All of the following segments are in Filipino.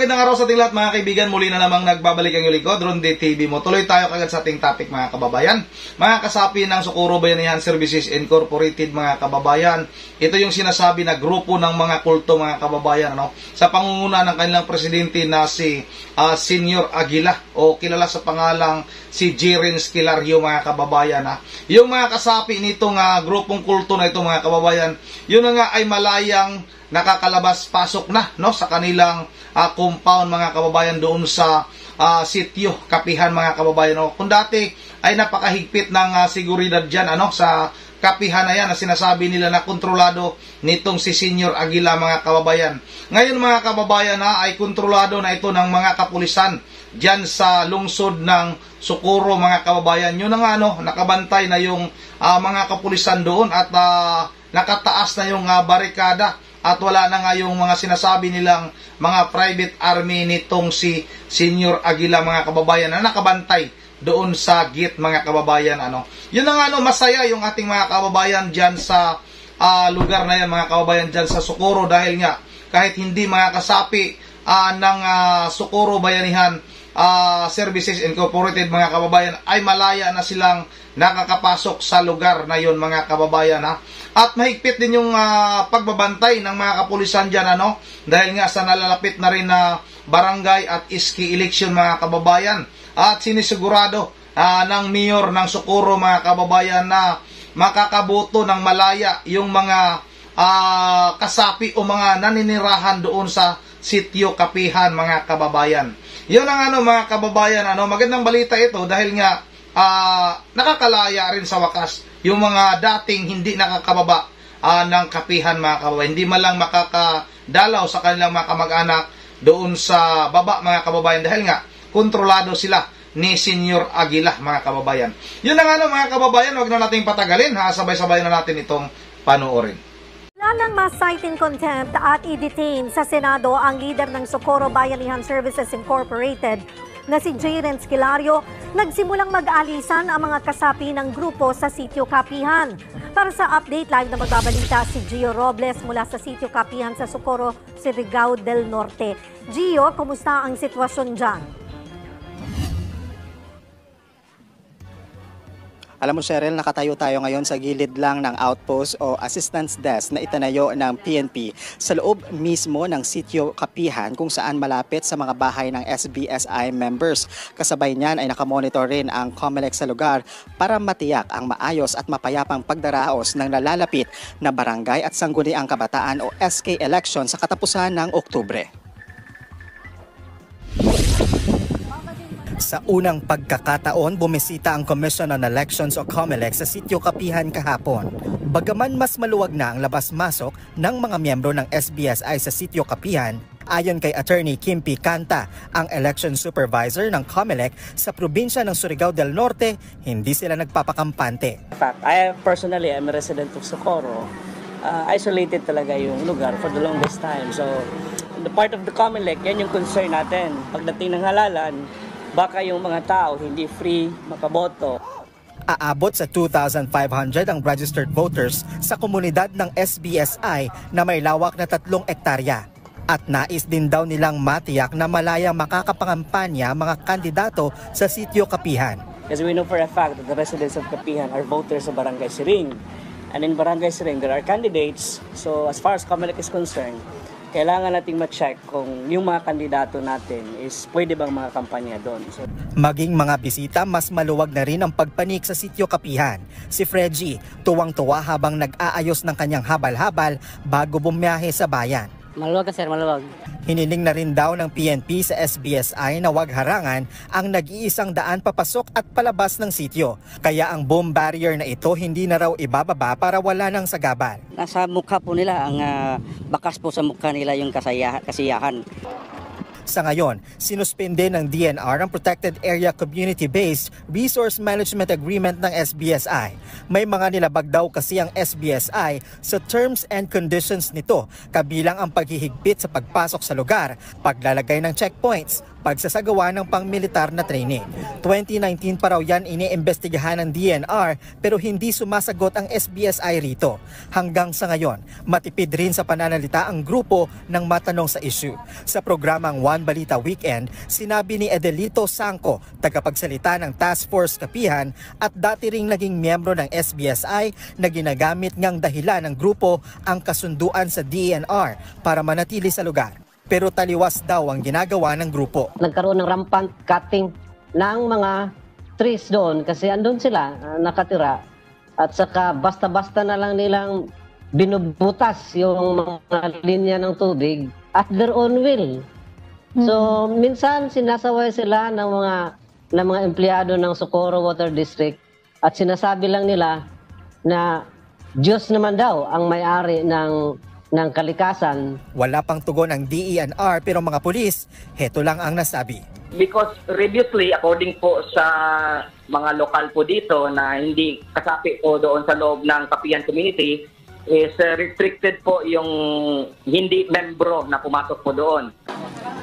Magandang araw sa ating lahat mga kaibigan. Muli na namang nagbabalik ang lingkod, Ronde TV mo. Tuloy tayo kagad sa ating topic mga kababayan. Mga kasapi ng Socorro Bayanihan Services Incorporated mga kababayan. Ito yung sinasabi na grupo ng mga kulto mga kababayan. Sa pangunguna ng kanilang presidente na si Senior Aguila o kilala sa pangalang si Jerens Kilario mga kababayan. Yung mga kasapi nitong grupong kulto na ito mga kababayan, yun na nga ay malayang nakakalabas-pasok na sa kanilang compound mga kababayan doon sa sitio Kapihan mga kababayan. Kung dati ay napakahigpit ng seguridad dyan sa Kapihan na yan na sinasabi nila na kontrolado nitong si Senior Aguila mga kababayan. Ngayon mga kababayan ay kontrolado na ito ng mga kapulisan dyan sa lungsod ng Socorro mga kababayan. Yun na nga nakabantay na yung mga kapulisan doon at nakataas na yung barikada. At wala na nga yung mga sinasabi nilang mga private army nitong si Senior Aguila mga kababayan na nakabantay doon sa gate mga kababayan. Yun na nga masaya yung ating mga kababayan dyan sa lugar na yan mga kababayan dyan sa Socorro dahil nga kahit hindi mga kasapi ng Socorro Bayanihan Services Incorporated mga kababayan ay malaya na silang nakakapasok sa lugar na yon mga kababayan. At mahigpit din yung pagbabantay ng mga kapulisan dyan dahil nga sa nalalapit na rin na barangay at iski election mga kababayan. At sinisigurado ng mayor ng Socorro mga kababayan na makakaboto ng malaya yung mga kasapi o mga naninirahan doon sa sitio Kapihan mga kababayan. Yun ang mga kababayan, magandang balita ito dahil nga nakakalaya rin sa wakas yung mga dating hindi nakakababa ng Kapihan mga kababayan. Hindi man lang makakadalaw sa kanilang mga kamag-anak doon sa baba mga kababayan dahil nga kontrolado sila ni Senior Aguila mga kababayan. Yun ang mga kababayan, wag na nating patagalin sabay-sabay na natin itong panoorin. Lalang ma-cite in contempt at i-detain sa Senado ang leader ng Socorro Bayanihan Services Incorporated na si Jerens Kilario, nagsimulang mag-alisan ang mga kasapi ng grupo sa sitio Kapihan. Para sa update, live na magbabalita si Gio Robles mula sa sitio Kapihan sa Socorro, Surigao del Norte. Gio, kumusta ang sitwasyon dyan? Alam mo, Cheryl, nakatayo tayo ngayon sa gilid lang ng outpost o assistance desk na itanayo ng PNP sa loob mismo ng sitio Kapihan kung saan malapit sa mga bahay ng SBSI members. Kasabay niyan ay nakamonitor rin ang COMELEC sa lugar para matiyak ang maayos at mapayapang pagdaraos ng nalalapit na barangay at sangguniang kabataan o SK election sa katapusan ng Oktubre. Sa unang pagkakataon, bumisita ang Commission on Elections o COMELEC sa sitio Kapihan kahapon. Bagaman mas maluwag na ang labas-masok ng mga miyembro ng SBSI sa sitio Kapihan, ayon kay Attorney Kim P. Canta, ang election supervisor ng COMELEC sa probinsya ng Surigao del Norte, hindi sila nagpapakampante. In fact, I'm a resident of Socorro. Isolated talaga yung lugar for the longest time. So, the part of the COMELEC, yan yung concern natin. Pagdating ng halalan, baka yung mga tao hindi free makaboto. Aabot sa 2,500 ang registered voters sa komunidad ng SBSI na may lawak na 3 hektarya. At nais din daw nilang matiyak na malaya makakapangampanya mga kandidato sa sitio Kapihan. Because we know for a fact that the residents of Kapihan are voters sa Barangay Siring. And in Barangay Siring, there are candidates. So as far as COMELEC is concerned, kailangan nating ma-check kung yung mga kandidato natin is pwede bang mga kampanya doon. So, maging mga bisita, mas maluwag na rin ang pagpanik sa sitio Kapihan. Si Fredgie, tuwang-tuwa habang nag-aayos ng kanyang habal-habal bago bumiyahe sa bayan. Maluwag ka, sir, maluwag. Hiniling na rin daw ng PNP sa SBSI na wag harangan ang nag-iisang daan papasok at palabas ng sitio. Kaya ang boom barrier na ito hindi na raw ibababa para wala ng sagabal. Nasa mukha po nila, ang bakas po sa mukha nila yung kasiyahan. Sa ngayon, sinuspende ng DNR ang Protected Area Community-Based Resource Management Agreement ng SBSI. May mga nilabag daw kasi ang SBSI sa terms and conditions nito, kabilang ang paghihigpit sa pagpasok sa lugar, paglalagay ng checkpoints, pagsasagawa ng pang-militar na training. 2019 pa raw yan iniimbestigahan ng DNR pero hindi sumasagot ang SBSI rito. Hanggang sa ngayon, matipid rin sa pananalita ang grupo ng matanong sa issue. Sa programang One Balita Weekend, sinabi ni Edelito Sangco, tagapagsalita ng Task Force Kapihan at dati ring naging miyembro ng SBSI na ginagamit ngang dahilan ng grupo ang kasunduan sa DENR para manatili sa lugar. Pero taliwas daw ang ginagawa ng grupo. Nagkaroon ng rampant cutting ng mga trees doon kasi andun sila nakatira at saka basta-basta na lang nilang binubutas yung mga linya ng tubig at their own will. So minsan sinasaway sila ng mga empleyado ng Socorro Water District at sinasabi lang nila na Diyos naman daw ang may-ari ng kalikasan. Wala pang tugon ang DENR pero mga pulis, heto lang ang nasabi. Because previously, according po sa mga lokal po dito na hindi kasapi po doon sa loob ng Kapihan Community, is restricted po yung hindi membro na pumasok po doon.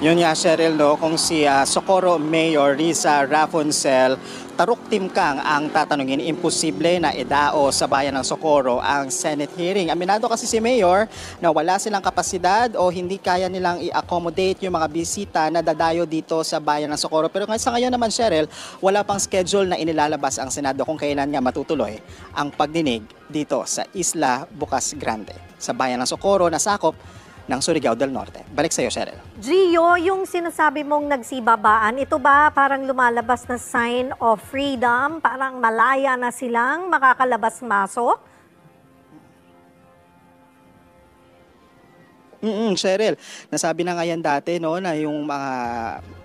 Yun nga, Cheryl, no, kung si Socorro Mayor Riza Rafuncel Taruk Timkang ang tatanungin, imposible na idao sa bayan ng Socorro ang Senate hearing. Aminado kasi si Mayor na wala silang kapasidad o hindi kaya nilang i-accommodate yung mga bisita na dadayo dito sa bayan ng Socorro. Pero sa ngayon naman, Cheryl, wala pang schedule na inilalabas ang Senado kung kailan nga matutuloy ang pagdinig dito sa Isla Bocas Grande, sa bayan ng Socorro na sakop ng Surigao del Norte. Balik sa iyo, Cheryl. Gio, yung sinasabi mong nagsibabaan, ito ba parang lumalabas na sign of freedom? Parang malaya na silang makakalabas-masok? Cheryl, nasabi na nga yan dati no, na yung mga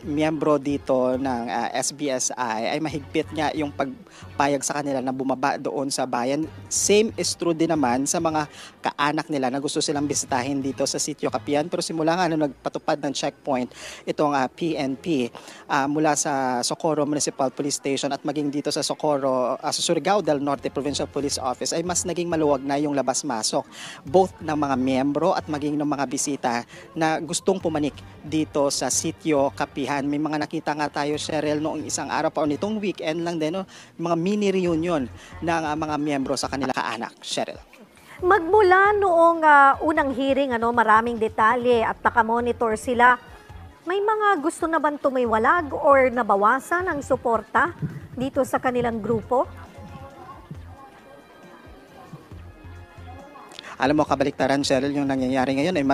miyembro dito ng SBSI ay mahigpit nga yung pagpayag sa kanila na bumaba doon sa bayan. Same is true din naman sa mga kaanak nila na gusto silang bisitahin dito sa Sitio Kapihan. Pero simula nga nagpatupad ng checkpoint itong PNP mula sa Socorro Municipal Police Station at maging dito sa Socorro, sa Surigao del Norte Provincial Police Office ay mas naging maluwag na yung labas-masok both ng mga miyembro at maging ng mga bisita na gustong pumanik dito sa Sitio Kapihan. May mga nakita nga tayo, Cheryl, noong isang araw pa o nitong weekend lang din, no, mga mini reunion ng mga miyembro sa kanila kaanak, Cheryl. Magmula noong unang hearing, maraming detalye at nakamonitor sila, may mga gusto na bang tumiwalag or nabawasan ang suporta dito sa kanilang grupo? Alam mo, kabaliktaran, Cheryl, yung nangyayari ngayon ay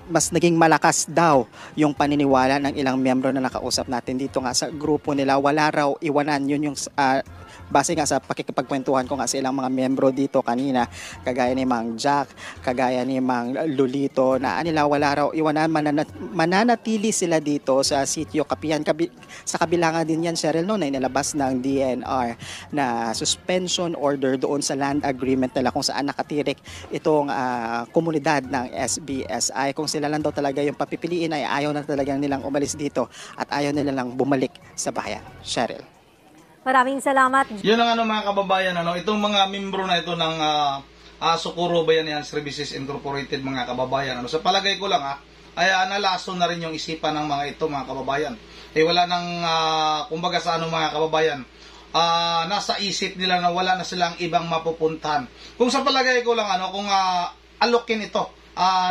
mas naging malakas daw yung paniniwala ng ilang miyembro na nakausap natin dito nga sa grupo nila. Wala raw iwanan, yun yung base nga sa pakikipagkwentuhan ko nga sa ilang mga miyembro dito kanina, kagaya ni Mang Jack, kagaya ni Mang Lulito, na nila wala raw iwanan, mananatili sila dito sa Sitio Kapihan. Sa kabila nga din yan, Cheryl, no, na inilabas ng DENR na suspension order doon sa land agreement nila kung saan nakatirik itong komunidad ng SBSI. Kung sila lang daw talaga yung papipiliin ay ayaw na talagang nilang umalis dito at ayaw nila lang bumalik sa bayan. Cheryl. Maraming salamat. Yun ang mga kababayan, itong mga membro na ito ng Socorro Bayanihan Services Incorporated, mga kababayan. Sa palagay ko lang ay nalason na rin yung isipan ng mga ito, mga kababayan. Wala nang, kumbaga sa mga kababayan, nasa isip nila na wala na silang ibang mapupuntahan. Kung sa palagay ko lang, kung alokin ito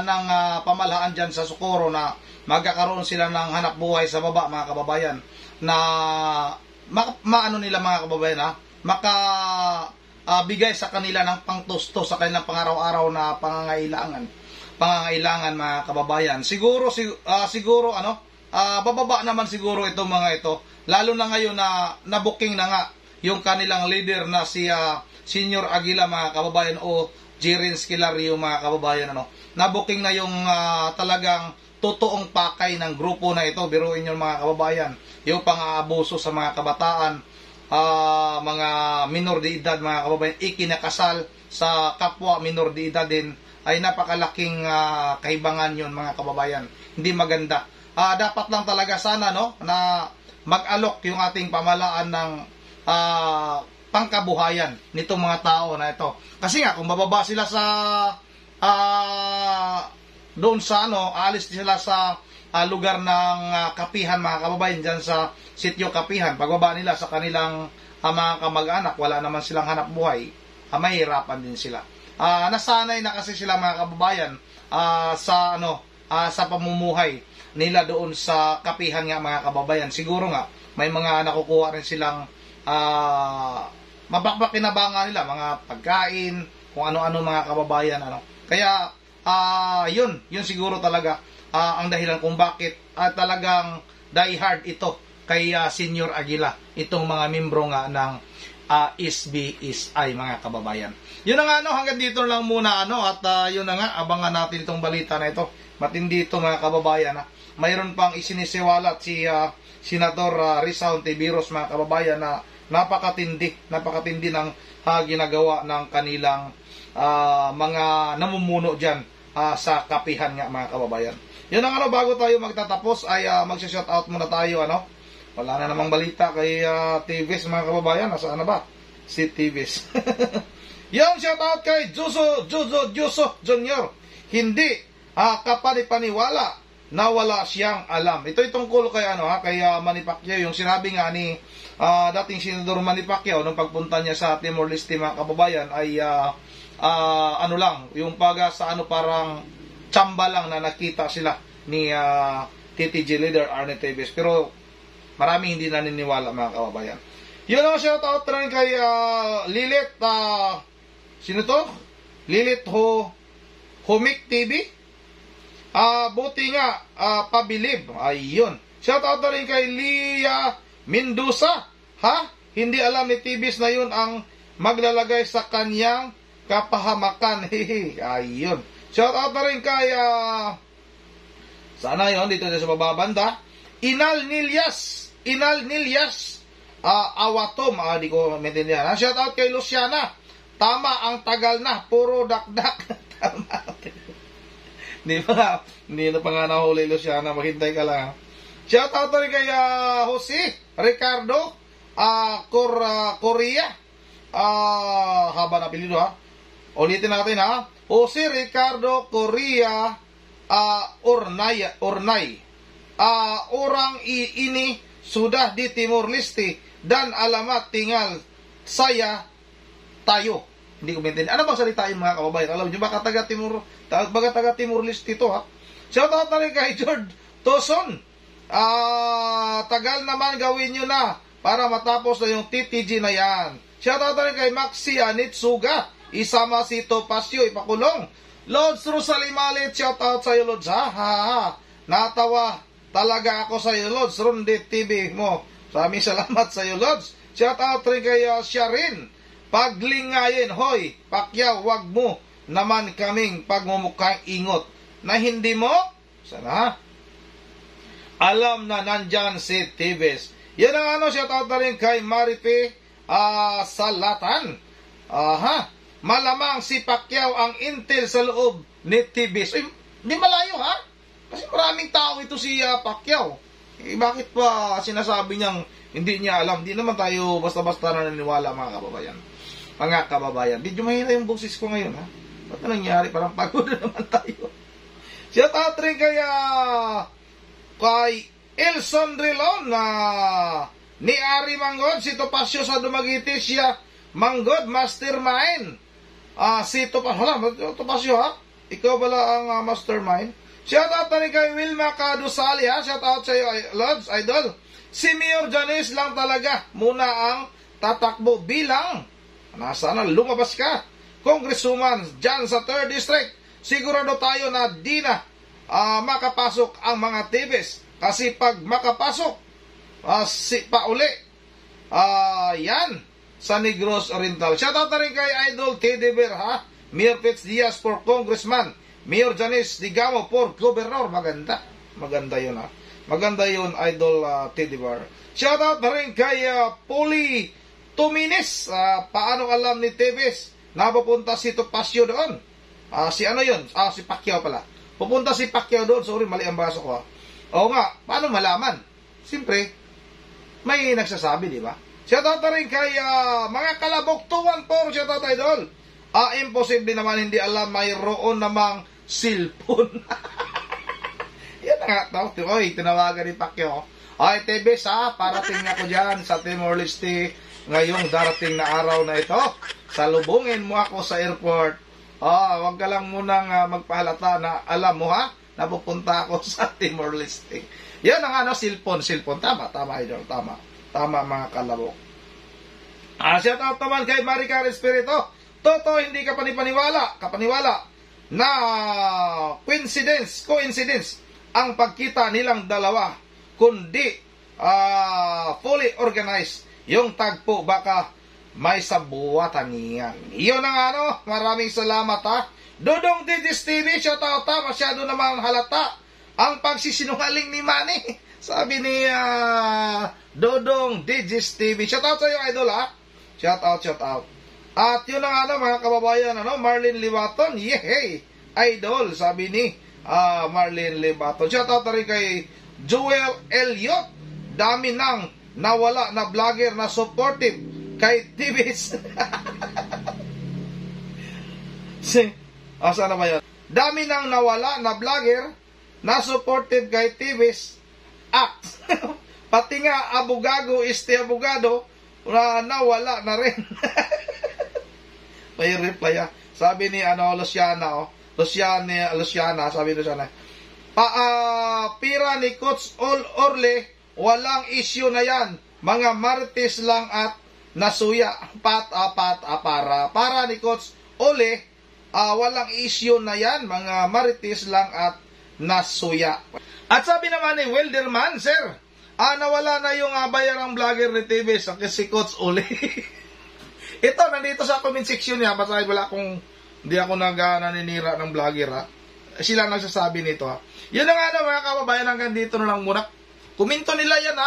ng pamahalaan dyan sa Socorro na magkakaroon sila ng hanap buhay sa baba, mga kababayan, na maano nila, mga kababayan, bigay sa kanila ng pangtusto sa kanilang pangaraw-araw na pangangailangan, mga kababayan. Siguro bababa naman siguro itong mga ito, lalo na ngayon na nabuking na nga yung kanilang leader na si Senior Aguila, mga kababayan, o Jirins Kilario, mga kababayan. Nabuking na yung talagang totoong pakay ng grupo na ito. Biruin nyo, mga kababayan, yung pang-aabuso sa mga kabataan, mga minor de edad, mga kababayan, ikinakasal sa kapwa minor de edad din, ay napakalaking kahibangan yun, mga kababayan. Hindi maganda. Dapat lang talaga sana na mag-alok yung ating pamahalaan ng pangkabuhayan nitong mga tao na ito. Kasi nga, kung bababa sila sa doon sa alis sila sa lugar ng Kapihan, mga kababayan, dyan sa Sitio Kapihan, pagbaba nila sa kanilang mga kamag-anak, wala naman silang hanap buhay, mahirapan din sila. Nasanay na kasi sila, mga kababayan, sa pamumuhay nila doon sa kapihan nga mga kababayan. Siguro nga, may mga nakukuha rin silang mapakinabangan nila, mga pagkain, kung ano-ano mga kababayan. Kaya, yun siguro talaga ang dahilan kung bakit talagang diehard ito kay Senior Aguila, itong mga membro nga ng SBSI mga kababayan. Yun na nga hanggang dito lang muna at yun na nga, abangan natin itong balita na ito. Matindi ito mga kababayan. Mayroon pang isinisiwalat si Senator Risa Hontiveros mga kababayan na napakatindi ng ginagawa ng kanilang mga namumuno dyan sa kapihan nga mga kababayan. Yun ang bago tayo magtatapos ay magsha-shoutout muna tayo. Wala na namang balita kay TVS mga kababayan. Nasaan na ba? Si TVS. Yung shoutout kay Juso Jr. Hindi kapanipaniwala na wala siyang alam. Ito tungkol kay kay Manny Pacquiao, yung sinabi nga ni dating Senador Manny Pacquiao nung pagpunta niya sa Timor-Leste mga kababayan ay lang, yung parang tsamba lang na nakita sila ni TTG leader Arnie Teves. Pero marami hindi naniniwala mga kababayan. Yun ang shoutout rin kay Lilith, sino to? Lilith Humik TV. Buti nga, pabilib. Ayun. Shoutout na rin kay Lia Mendoza. Hindi alam ni Tibis na yun ang maglalagay sa kanyang kapahamakan. Ayun. Shoutout na rin kay sana yun, dito sa bababanda. Inal Nilyas. Awatom. Di ko maintindihan. Shoutout kay Luciana. Tama ang tagal na. Puro dakdak. Tama. Hindi na pa nga nahuli, Luciana. Maghintay ka lang. Shoutout rin kay Jose Ricardo Korea. Haba na apelido Ulitin natin Jose Ricardo Korea Ornay. Orang ini sudah di Timor-Leste dan alamat tinggal saya tayo. Hindi ko maintindihan. Ano bang salita yung mga kababayan? Alam nyo, baka taga Timor-Leste ito Shoutout na rin kay George Toson. Tagal naman gawin nyo na para matapos na yung TTG na yan. Shoutout na rin kay Maxi Anitsuga. Isama si Topacio ipakulong. Lods Rosalimalit, shoutout sa iyo Lods Natawa talaga ako sa iyo Lods. Rundit TV mo. Maraming salamat sa iyo Lods. Shoutout rin kay Sharin. Paglingayin, hoy, Pacquiao, wag mo naman kaming pagmumukhang ingot na hindi mo, sana, alam na nandyan si Tibes. Yan ang shoutout na rin kay Maripe Salatan. Malamang si Pacquiao ang intel sa loob ni Tibes. Di malayo kasi maraming tao ito si Pacquiao. Bakit pa sinasabi niyang hindi niya alam? Di naman tayo basta-basta naniniwala mga kababayan. Medyo mahina yung boses ko ngayon Ba't na nangyari? Parang pagod na naman tayo. Shoutout rin kay Elson Rilon ni Ari Manggod, si Topacio sa Dumaguete, siya Manggod Mastermind. Si Topacio ikaw bala ang mastermind. Shoutout na rin kay Wilma Kadusali shoutout sa iyo Lods Idol. Si Mayor Janice lang talaga muna ang tatakbo bilang sana lumabas ka Congresswoman dyan sa 3rd District. Sigurado tayo na di na makapasok ang mga Tibes. Kasi pag makapasok pauli yan sa Negros Oriental. Shoutout na rin kay Idol Teddy Bear Mayor Fitz Diaz for Congressman. Mayor Janice Digamo for Governor. Maganda yun Maganda yun Idol Teddy Bear. Shoutout na rin kay Poli Tumines. Paano alam ni Tibes na pupunta si Topacio doon? Si Pacquiao pala. Pupunta si Pacquiao doon. Sorry, mali ang baso ko Oo nga, paano malaman? Siyempre, may nagsasabi, di ba? Shoutout na rin kay mga kalabok 214, shoutout Idol. Imposible naman hindi alam, mayroon namang cellphone. Yan na nga, tinawagan ni Pacquiao. Tibes parating ako dyan sa Timor-Leste ngayong darating na araw na ito. Salubungin mo ako sa airport. Wag ka lang munang magpahalata na alam mo napupunta ako sa Timor-Leste. Yan ang cellphone. Tama, idol, tama. Tama, mga kalabok. Shout out naman kay Maricar Espirito. Toto, hindi ka kapaniwala na coincidence ang pagkita nilang dalawa, kundi fully organized yung tagpo, baka may sabuatan niyan. Iyon ang maraming salamat Dodong Digis TV, shout out masyado namang halata ang pagsisinungaling ni Manny. Sabi ni Dodong Digis TV. Shout out sa iyo, idol, Shout out. At yun ang mga kababayan, Marlene Libaton. Yehey! Idol, sabi ni Marlene Libaton. Shout out na rin kay Joel Elliot. Dami nang nawala na vlogger na supportive kay TV's. Asa na ba yan? Dami nang nawala na vlogger na supportive kay TV's act. Pati nga abogado na nawala na rin. May reply Sabi ni Luciana, Luciana, sabi Luciana, pira ni Coach Orle, walang issue na yan. Mga martis lang at nasuya. Para ni Coach Ole, walang issue na yan. Mga marites lang at nasuya. At sabi naman ni Wilderman, sir, nawala na yung bayarang vlogger ni TV sa si Coach Ole. Ito, nandito sa comment section niya. Basahin wala akong, hindi ako naninira ng vlogger Sila nagsasabi nito Yun na nga mga kababayan, hanggang dito na lang muna. Kuminto nila yan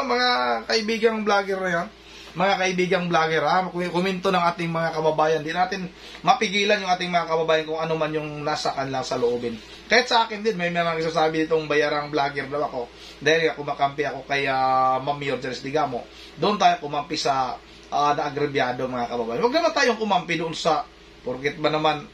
mga kaibigang vlogger na yan. Mga kaibigang vlogger kuminto ng ating mga kababayan. Di natin mapigilan yung ating mga kababayan kung ano man yung nasa kanila sa loobin. Kahit sa akin din, may mga nagsasabi ditong bayarang vlogger daw ako. Dahil kumakampi ako kay Ma'am Yorgenes Digamo. Doon tayo kumampi sa naagrebyado mga kababayan. Huwag naman tayong kumampi doon sa porket ba naman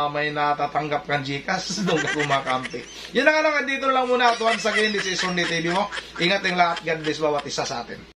may natatanggap kang Gcash doon ka kumakampi. Yun na nga lang, dito lang muna at once again, this is Sunday TV mo. Ingat yung lahat. God bless bawat isa sa atin.